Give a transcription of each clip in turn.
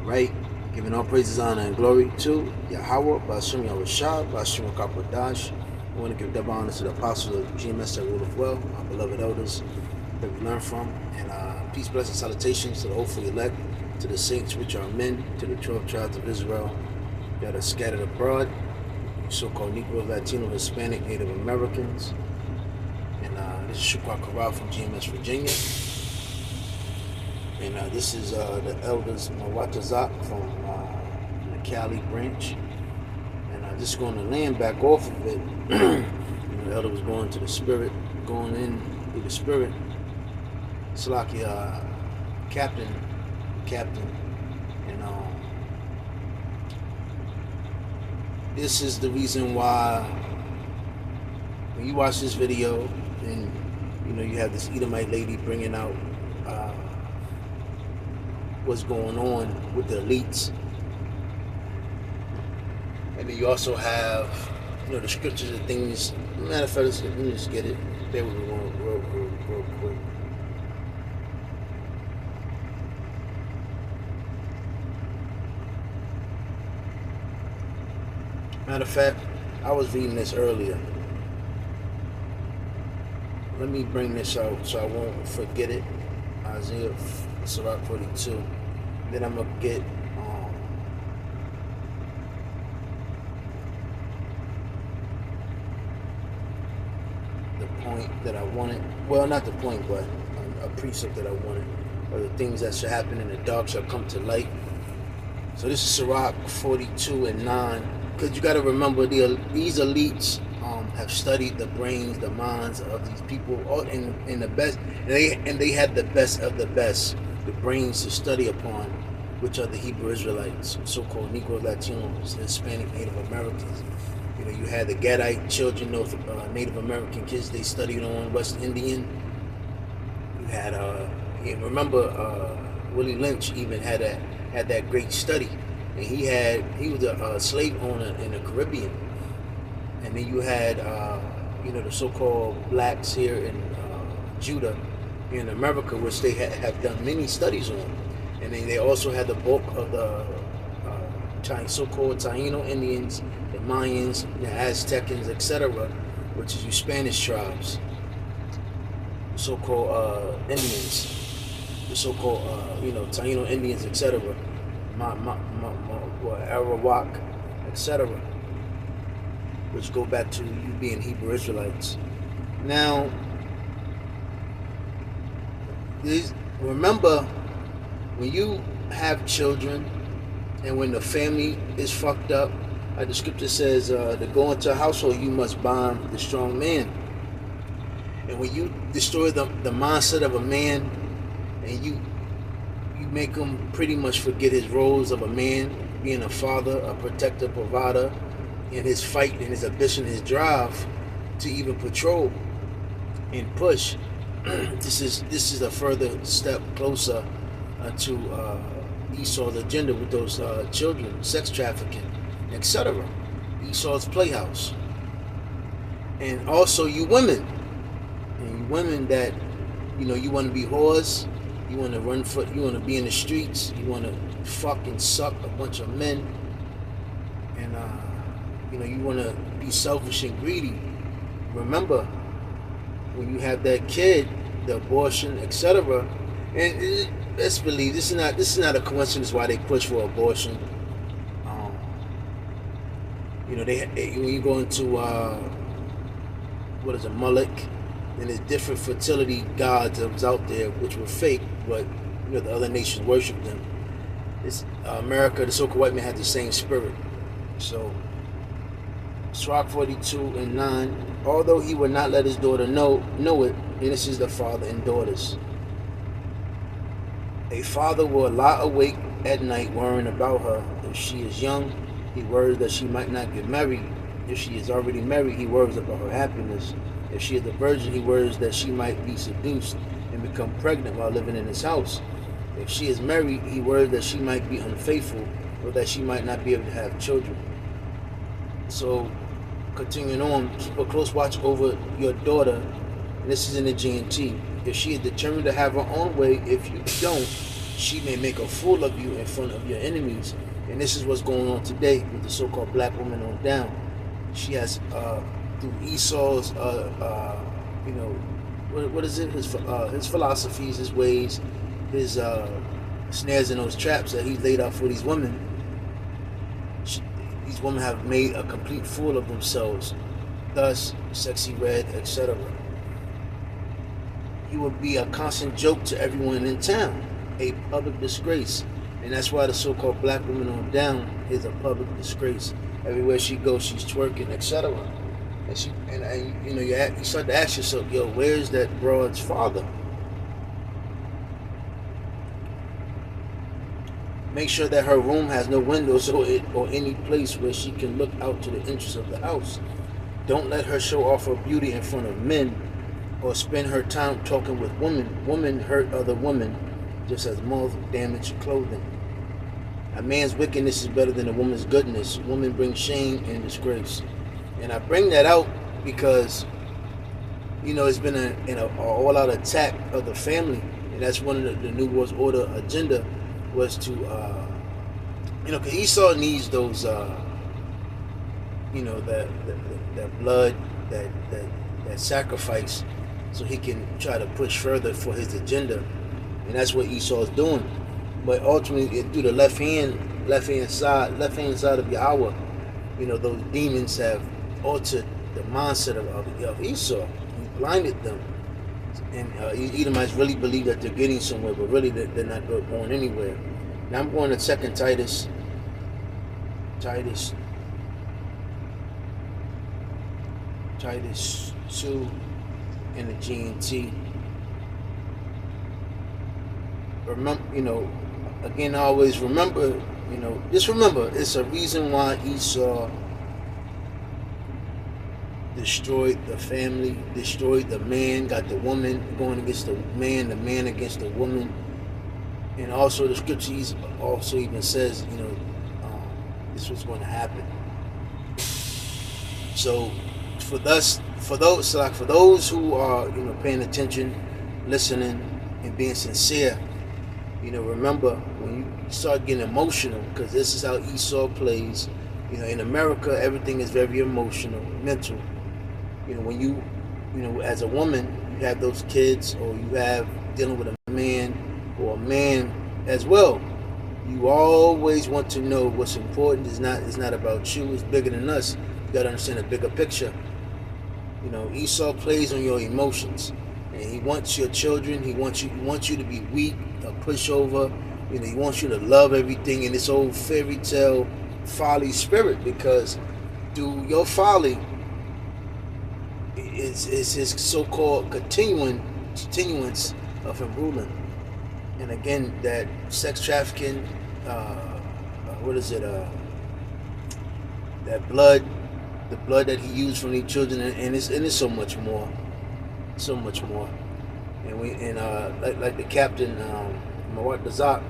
right? Giving all praises, honor, and glory to Yahweh, Ba'ashem Yahushua, Ba'ashem Kapodash. I want to give double honor to the apostles of GMS that rule of well, our beloved elders that we learn from, and peace, blessings, salutations to the hopeful elect, to the saints which are men, to the 12 tribes of Israel that are scattered abroad, so-called Negro, Latino, Hispanic, Native Americans. And this is Shukwa Corral from GMS, Virginia. And this is the elders Mawatazak from the Cali branch. And I'm just going to land back off of it. The elder was going to the spirit, going in through the spirit. It's like captain. And this is the reason why when you watch this video and you have this Edomite lady bringing out what's going on with the elites, and then you also have the scriptures and things. Matter of fact, let me just get it. Bear with me real quick. Matter of fact, I was reading this earlier. Let me bring this out so I won't forget it. Isaiah Sirach 42. Then I'm gonna get the point that I wanted. Well, not the point, but a precept that I wanted, or the things that should happen in the dark shall come to light. So this is Sirach 42 and 9. Because you got to remember, these elites have studied the brains, the minds of these people, in the best, and they had the best of the best, the brains to study upon, which are the Hebrew Israelites, so-called Negro, Latinos, Hispanic, Native Americans. You had the Gadite children, Native American kids. They studied on West Indian. You had, remember, Willie Lynch even had that great study. And he was a slave owner in the Caribbean. And then you had, the so-called blacks here in Judah, here in America, which they have done many studies on. And then they also had the bulk of the so-called Taino Indians, the Mayans, the Aztecans, etc., which is you Spanish tribes, so-called Indians, the so-called, Taino Indians, etc., Arawak, etc., which go back to you being Hebrew Israelites. Now, remember, when you have children and when the family is fucked up, like the scripture says, to go into a household, you must bind the strong man. And when you destroy the mindset of a man, and you make him pretty much forget his roles of a man, being a father, a protector, provider, in his fight, in his ambition, his drive to even patrol and push. This is a further step closer to Esau's agenda with those children, sex trafficking, etc. Esau's playhouse. And also you women, that you want to be whores. You want to run foot. You want to be in the streets. You want to fucking suck a bunch of men, and you want to be selfish and greedy. Remember, when you have that kid, the abortion, etc. And let's believe this is not a coincidence why they push for abortion. When you go into what is a Moloch. And there's different fertility gods that was out there, which were fake, but the other nations worship them. America, the so-called white man, had the same spirit. So, Sirach 42 and 9. Although he would not let his daughter know it, and this is the father and daughters. A father will lie awake at night worrying about her. If she is young, he worries that she might not get married. If she is already married, he worries about her happiness. If she is a virgin, he worries that she might be seduced and become pregnant while living in his house. If she is married, he worries that she might be unfaithful or that she might not be able to have children. So, continuing on, keep a close watch over your daughter. And this is in the GNT. If she is determined to have her own way, if you don't, she may make a fool of you in front of your enemies. And this is what's going on today with the so-called black woman on down. She has, through Esau's, what is it? His philosophies, his ways, his snares and those traps that he's laid out for these women. These women have made a complete fool of themselves. Thus, Sexy Red, etc. He would be a constant joke to everyone in town, a public disgrace. And that's why the so-called black woman on down is a public disgrace. Everywhere she goes, she's twerking, etc. And you start to ask yourself, yo, where's that broad's father? Make sure that her room has no windows or any place where she can look out to the entrance of the house. Don't let her show off her beauty in front of men or spend her time talking with women. Women hurt other women just as moths damage clothing. A man's wickedness is better than a woman's goodness. Women bring shame and disgrace. And I bring that out because, it's been an all-out attack of the family. And that's one of the New World Order agenda was to, because Esau needs those, that blood, that sacrifice, so he can try to push further for his agenda. And that's what Esau is doing. But ultimately, through the left hand side of Yahweh, those demons have altered the mindset of Esau. He blinded them. And Edomites really believe that they're getting somewhere, but really they're not going anywhere. Now I'm going to 2 Titus 2 in the GNT. Remember, again, always remember, just remember, it's a reason why Esau destroyed the family, destroyed the man, got the woman going against the man against the woman. And also the scripture also even says, this was going to happen. So for those who are, paying attention, listening, and being sincere, remember when you start getting emotional, because this is how Esau plays. In America, everything is very emotional, mental. When you, as a woman, you have those kids, or you have dealing with a man, or a man as well. You always want to know what's important. It's not about you. It's bigger than us. You got to understand the bigger picture. Esau plays on your emotions, and he wants your children. He wants you to be weak, a pushover. He wants you to love everything in this old fairy tale folly spirit, because through your folly is his so-called continuance of him ruling. And again, that sex trafficking, that blood, the blood that he used from these children, and it's so much more. And like the captain, Mawat Dazak,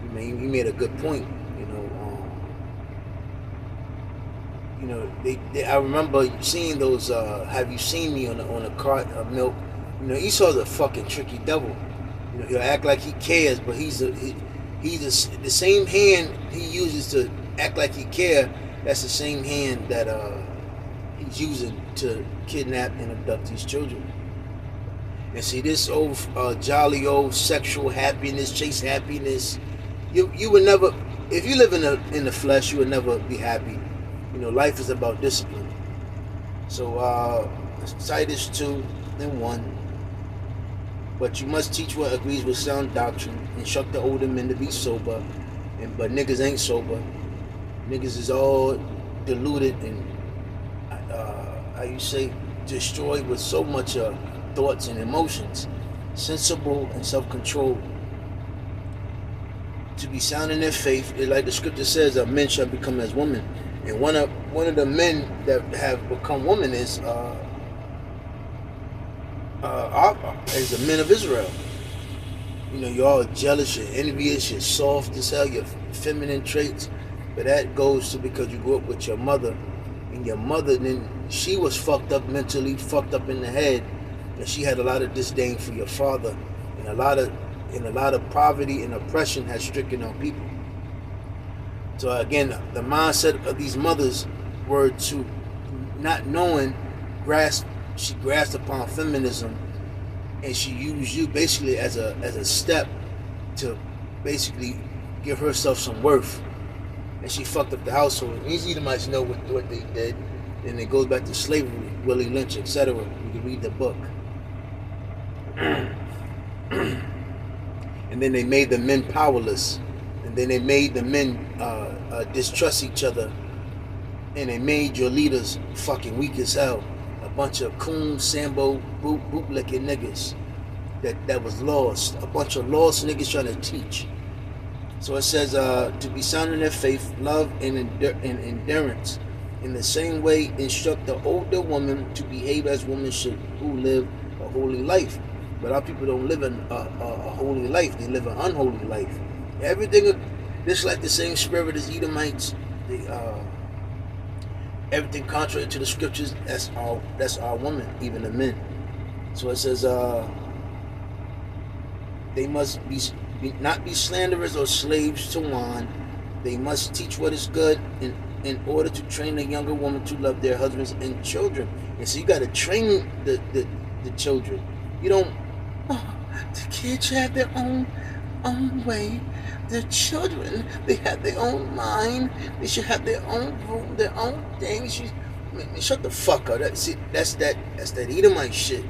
he made a good point. I remember seeing those. Have you seen me on a cart of milk? Esau's a fucking tricky devil. He'll act like he cares, but he's the same hand he uses to act like he cares. That's the same hand that he's using to kidnap and abduct these children. And see, this old jolly old sexual happiness, chase happiness. You would never, if you live in the flesh, you would never be happy. Life is about discipline. So Titus 2:1. But you must teach what agrees with sound doctrine. Instruct the older men to be sober. But niggas ain't sober. Niggas is all deluded and destroyed with so much thoughts and emotions. Sensible and self-controlled. To be sound in their faith, like the scripture says, men shall become as women. And one of the men that have become women is the men of Israel. You're all jealous, you're envious, you're soft as hell, you're feminine traits. But that goes to because you grew up with your mother. And your mother, then she was fucked up mentally, fucked up in the head. And she had a lot of disdain for your father. And a lot of and a lot of poverty and oppression has stricken our people. So again, the mindset of these mothers were to, not knowing, she grasped upon feminism, and she used you basically as a step to basically give herself some worth, and she fucked up the household. And these Edomites know what they did, and it goes back to slavery, Willie Lynch, etc. You can read the book. And then they made the men powerless, and then they made the men distrust each other, and they made your leaders fucking weak as hell. A bunch of coon, sambo, bootlicking niggas that was lost. A bunch of lost niggas trying to teach. So it says to be sound in their faith, love, and endurance. In the same way, instruct the older woman to behave as women should, who live a holy life. But our people don't live a holy life. They live an unholy life. Everything, just like the same spirit as Edomites, everything contrary to the scriptures, that's our women, even the men. So it says they must not be slanderers or slaves to wine. They must teach what is good in order to train the younger woman to love their husbands and children. And so you got to train the children. You don't, the kids have their own way. The children, they have their own mind. They should have their own room, their own things. Shut the fuck up. That's that Edomite shit.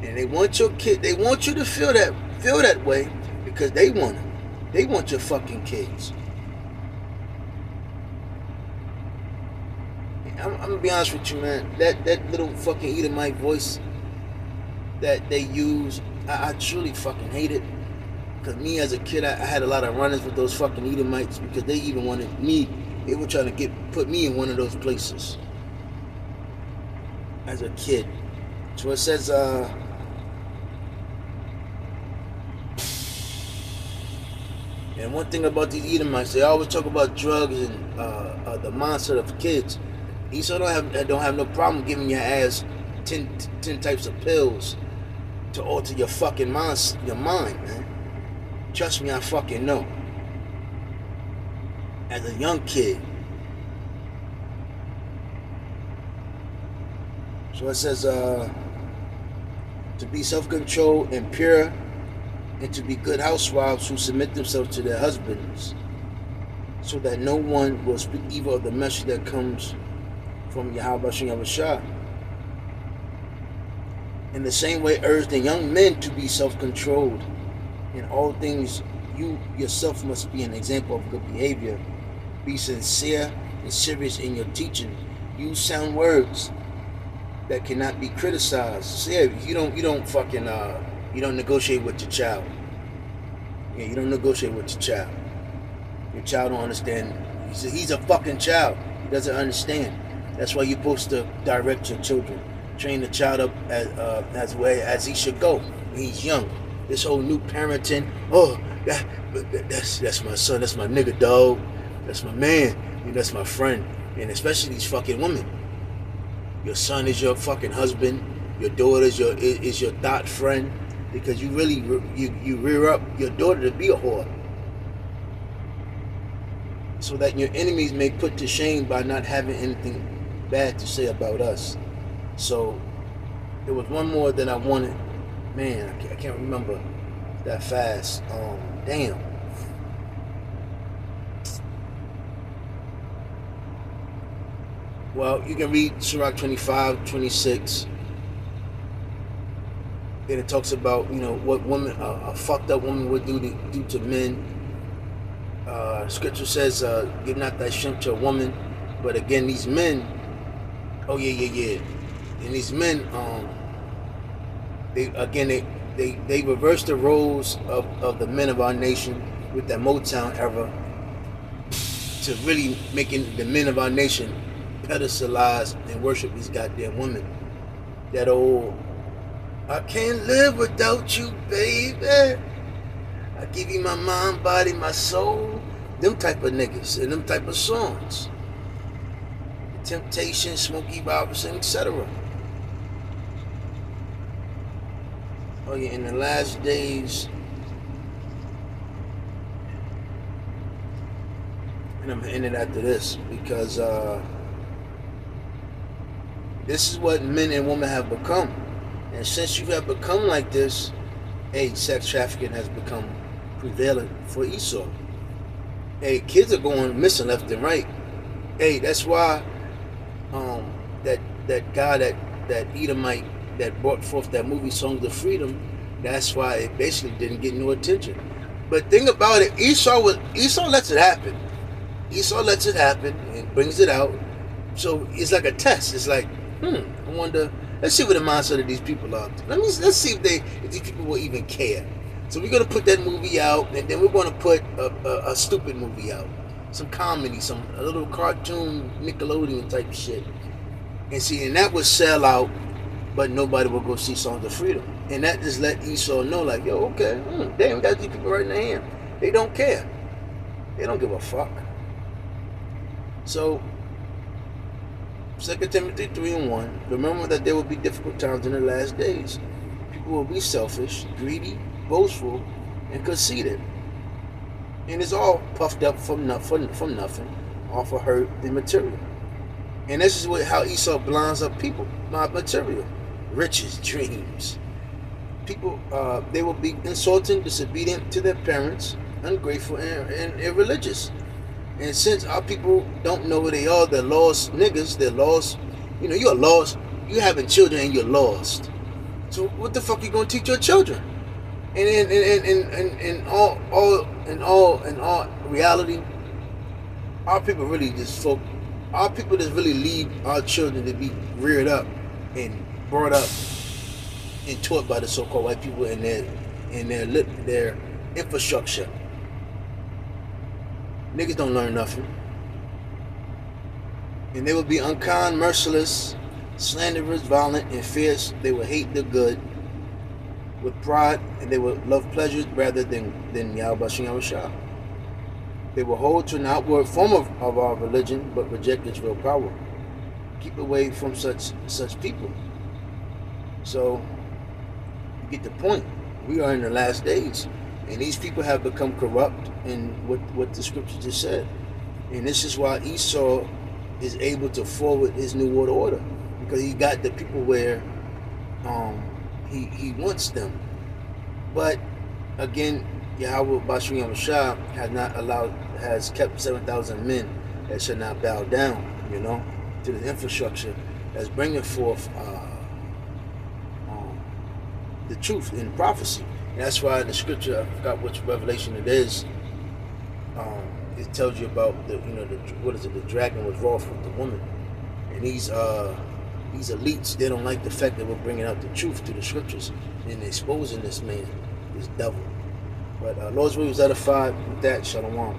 And they want your kid. They want you to feel that way because they want them. They want your fucking kids. I'm gonna be honest with you, man. That little fucking Edomite voice that they use, I truly fucking hate it. Because me as a kid, I had a lot of run-ins with those fucking Edomites because they even wanted me. They were trying to put me in one of those places as a kid. So it says, and one thing about these Edomites, they always talk about drugs and the mindset of kids. Esau don't have no problem giving your ass 10 types of pills to alter your fucking mind, man. Trust me, I fucking know. As a young kid. So it says to be self-controlled and pure, and to be good housewives who submit themselves to their husbands, so that no one will speak evil of the message that comes from Yahweh Shem Shah. In the same way, urge the young men to be self-controlled. In all things, you yourself must be an example of good behavior. Be sincere and serious in your teaching. Use sound words that cannot be criticized. See, you don't negotiate with your child. Yeah, you don't negotiate with your child. Your child don't understand. He's a fucking child. He doesn't understand. That's why you're supposed to direct your children. Train the child up as he should go when he's young. This whole new parenting, that's my son, that's my nigga, dog, that's my man, that's my friend, and especially these fucking women. Your son is your fucking husband, your daughter is your thought friend, because you really you rear up your daughter to be a whore, so that your enemies may put to shame by not having anything bad to say about us. So there was one more that I wanted. Man, I can't remember that fast. Damn. Well, you can read Sirach 25, 26. And it talks about, what woman, a fucked up woman would do to men. Scripture says, give not thy strength to a woman. But again, these men, yeah. And these men, they reversed the roles of the men of our nation with that Motown era to really making the men of our nation pedestalize and worship these goddamn women. That old, I can't live without you, baby. I give you my mind, body, my soul. Them type of niggas and them type of songs. Temptation, Smokey Robinson, etc. Oh yeah, in the last days, And I'm ending after this because this is what men and women have become. And since you have become like this, hey, sex trafficking has become prevalent for Esau. Hey, kids are going missing left and right. Hey, that's why um, that guy that Edomite that brought forth that movie Songs of Freedom, that's why it basically didn't get no attention. But think about it, Esau lets it happen. Esau lets it happen and brings it out. So it's like a test. It's like, I wonder. Let's see what the mindset of these people are. Let's see if these people will even care. So we're gonna put that movie out, and then we're gonna put a stupid movie out, some comedy, a little cartoon Nickelodeon type shit, and see, and that would sell out, but nobody will go see Songs of Freedom, and that just let Esau know, like, yo, okay, damn, we got these people right in their hand. They don't care. They don't give a fuck. So 2 Timothy 3:1, remember that there will be difficult times in the last days. People will be selfish, greedy, boastful, and conceited. And it's all puffed up from nothing, all for hurt and material. And this is how Esau blinds up people, not material. Riches, dreams. People, they will be insulting, disobedient to their parents, ungrateful, and irreligious. And since our people don't know who they are, they're lost niggas, they're lost. You're lost. You're having children and you're lost. So what the fuck you gonna teach your children? And in all reality, our people really our people just really leave our children to be reared up and brought up and taught by the so-called white people in their infrastructure. Niggas don't learn nothing. And they will be unkind, merciless, slanderous, violent, and fierce. They will hate the good with pride, and they will love pleasures rather than Yahweh Shah. They will hold to an outward form of our religion, but reject its real power. Keep away from such people. So, you get the point. We are in the last days. And these people have become corrupt in what the scripture just said. And this is why Esau is able to forward his New World Order. Because he got the people where he wants them. But again, Yahweh Bashir Shah has kept 7,000 men that should not bow down, to the infrastructure that's bringing forth the truth in prophecy. And that's why in the scripture, I forgot which revelation it is. It tells you about the dragon was wroth with the woman, and these elites, they don't like the fact that we're bringing out the truth to the scriptures and exposing this man, this devil. But Lord's will was edified with that. Shalom.